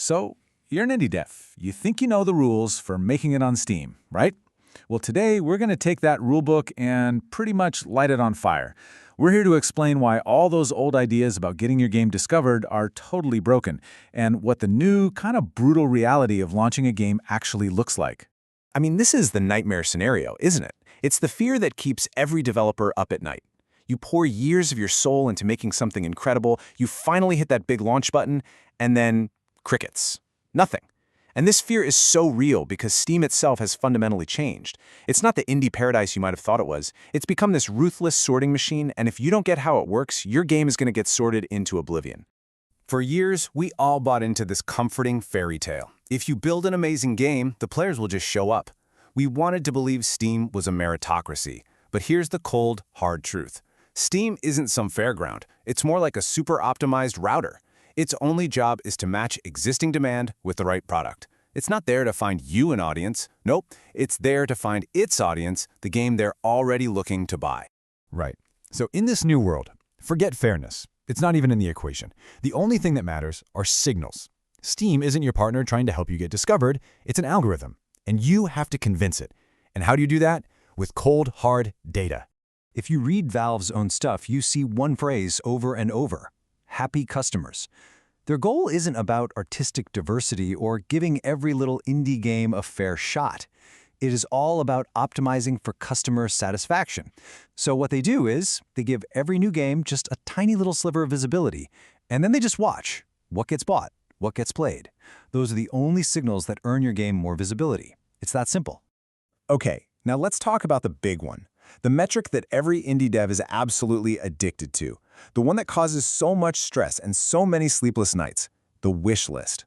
So, you're an indie dev. You think you know the rules for making it on Steam, right? Well, today we're going to take that rulebook and pretty much light it on fire. We're here to explain why all those old ideas about getting your game discovered are totally broken, and what the new, kind of brutal reality of launching a game actually looks like. I mean, this is the nightmare scenario, isn't it? It's the fear that keeps every developer up at night. You pour years of your soul into making something incredible, you finally hit that big launch button, and then crickets. Nothing. And this fear is so real because Steam itself has fundamentally changed. It's not the indie paradise you might have thought it was. It's become this ruthless sorting machine, and if you don't get how it works, your game is going to get sorted into oblivion. For years, we all bought into this comforting fairy tale. If you build an amazing game, the players will just show up. We wanted to believe Steam was a meritocracy. But here's the cold, hard truth. Steam isn't some fairground. It's more like a super optimized router. Its only job is to match existing demand with the right product. It's not there to find you an audience. Nope, it's there to find its audience, the game they're already looking to buy. Right. So in this new world, forget fairness. It's not even in the equation. The only thing that matters are signals. Steam isn't your partner trying to help you get discovered. It's an algorithm, and you have to convince it. And how do you do that? With cold, hard data. If you read Valve's own stuff, you see one phrase over and over: happy customers. Their goal isn't about artistic diversity or giving every little indie game a fair shot. It is all about optimizing for customer satisfaction. So what they do is they give every new game just a tiny little sliver of visibility, and then they just watch what gets bought, what gets played. Those are the only signals that earn your game more visibility. It's that simple. Okay, now let's talk about the big one. The metric that every indie dev is absolutely addicted to. The one that causes so much stress and so many sleepless nights. The wish list.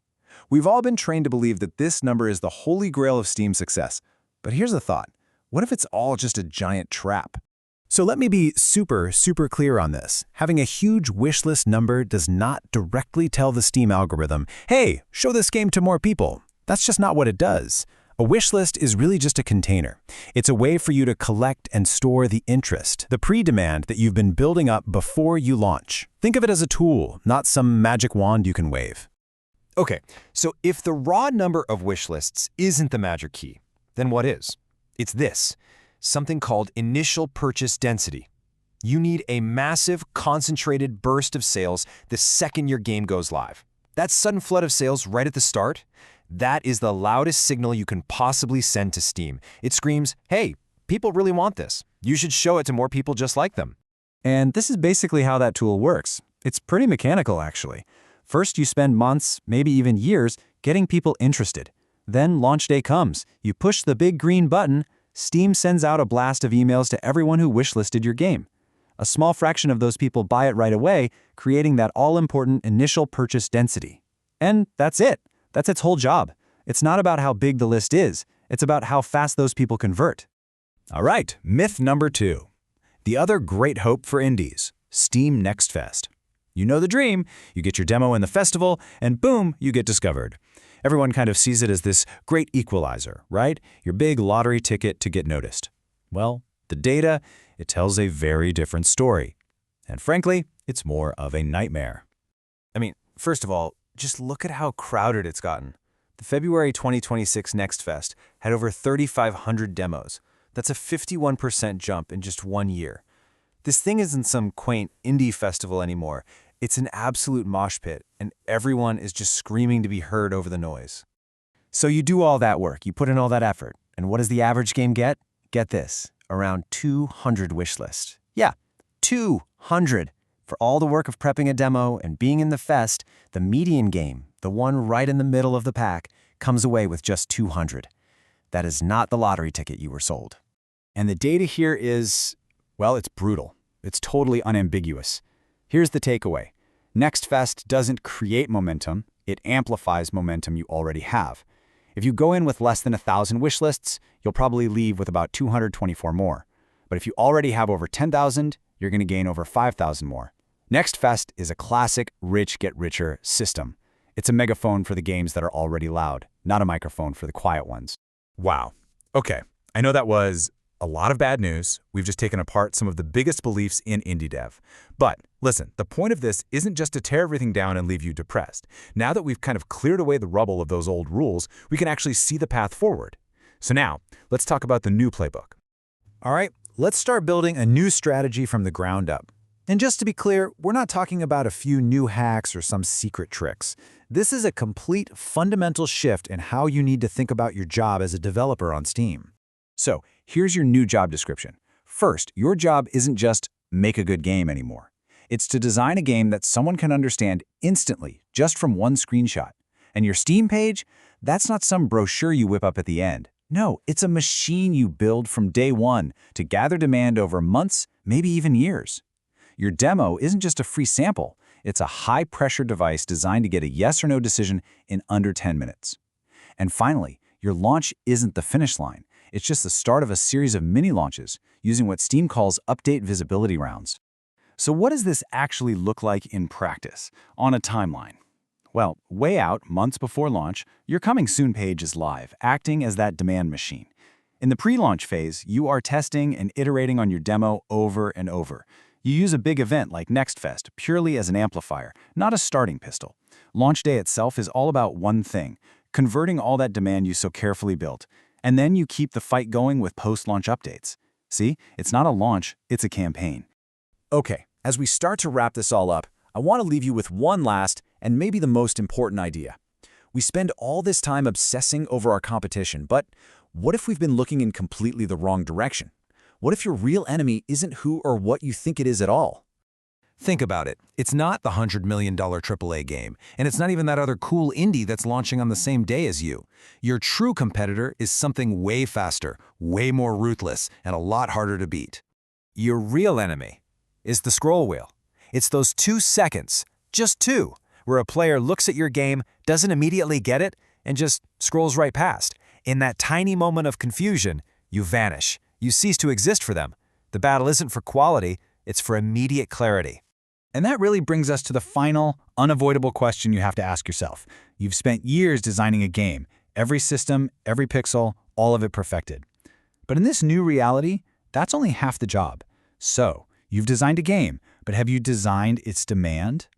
We've all been trained to believe that this number is the holy grail of Steam success. But here's the thought. What if it's all just a giant trap? So let me be super clear on this. Having a huge wish list number does not directly tell the Steam algorithm, hey, show this game to more people. That's just not what it does. A wish list is really just a container. It's a way for you to collect and store the interest, the pre-demand that you've been building up before you launch. Think of it as a tool, not some magic wand you can wave. Okay, so if the raw number of wish lists isn't the magic key, then what is? It's this, something called initial purchase density. You need a massive, concentrated burst of sales the second your game goes live. That sudden flood of sales right at the start, that is the loudest signal you can possibly send to Steam. It screams, hey, people really want this. You should show it to more people just like them. And this is basically how that tool works. It's pretty mechanical, actually. First, you spend months, maybe even years, getting people interested. Then launch day comes. You push the big green button. Steam sends out a blast of emails to everyone who wishlisted your game. A small fraction of those people buy it right away, creating that all-important initial purchase density. And that's it. That's its whole job. It's not about how big the list is. It's about how fast those people convert. All right, myth number 2. The other great hope for indies, Steam Next Fest. You know the dream. You get your demo in the festival, and boom, you get discovered. Everyone kind of sees it as this great equalizer, right? Your big lottery ticket to get noticed. Well, the data, it tells a very different story. And frankly, it's more of a nightmare. I mean, first of all, just look at how crowded it's gotten. The February 2026 Next Fest had over 3,500 demos. That's a 51% jump in just 1 year. This thing isn't some quaint indie festival anymore. It's an absolute mosh pit, and everyone is just screaming to be heard over the noise. So you do all that work, you put in all that effort, and what does the average game get? Get this, around 200 wish lists. Yeah, 200. For all the work of prepping a demo and being in the fest, the median game, the one right in the middle of the pack, comes away with just 200. That is not the lottery ticket you were sold. And the data here is, well, it's brutal. It's totally unambiguous. Here's the takeaway. Next Fest doesn't create momentum, it amplifies momentum you already have. If you go in with less than 1,000 wish lists, you'll probably leave with about 224 more. But if you already have over 10,000, you're going to gain over 5,000 more. Next Fest is a classic rich-get-richer system. It's a megaphone for the games that are already loud, not a microphone for the quiet ones. Wow. Okay, I know that was a lot of bad news. We've just taken apart some of the biggest beliefs in indie dev. But Listen, the point of this isn't just to tear everything down and leave you depressed. Now that we've kind of cleared away the rubble of those old rules, we can actually see the path forward. So now, let's talk about the new playbook. All right, let's start building a new strategy from the ground up. And just to be clear, we're not talking about a few new hacks or some secret tricks. This is a complete fundamental shift in how you need to think about your job as a developer on Steam. So, here's your new job description. First, your job isn't just make a good game anymore. It's to design a game that someone can understand instantly, just from one screenshot. And your Steam page, that's not some brochure you whip up at the end. No, it's a machine you build from day one to gather demand over months, maybe even years. Your demo isn't just a free sample. It's a high-pressure device designed to get a yes or no decision in under 10 minutes. And finally, your launch isn't the finish line. It's just the start of a series of mini-launches using what Steam calls update visibility rounds. So what does this actually look like in practice, on a timeline? Well, way out, months before launch, your Coming Soon page is live, acting as that demand machine. In the pre-launch phase, you are testing and iterating on your demo over and over. You use a big event like NextFest purely as an amplifier, not a starting pistol. Launch day itself is all about one thing, converting all that demand you so carefully built. And then you keep the fight going with post-launch updates. See, it's not a launch, it's a campaign. Okay, as we start to wrap this all up, I want to leave you with one last and maybe the most important idea. We spend all this time obsessing over our competition, but what if we've been looking in completely the wrong direction? What if your real enemy isn't who or what you think it is at all? Think about it. It's not the $100 million AAA game, and it's not even that other cool indie that's launching on the same day as you. Your true competitor is something way faster, way more ruthless, and a lot harder to beat. Your real enemy is the scroll wheel. It's those 2 seconds, just 2, where a player looks at your game, doesn't immediately get it, and just scrolls right past. In that tiny moment of confusion, you vanish. You cease to exist for them. The battle isn't for quality, it's for immediate clarity. And that really brings us to the final, unavoidable question you have to ask yourself. You've spent years designing a game, every system, every pixel, all of it perfected. But in this new reality, that's only half the job. So, you've designed a game, but have you designed its demand?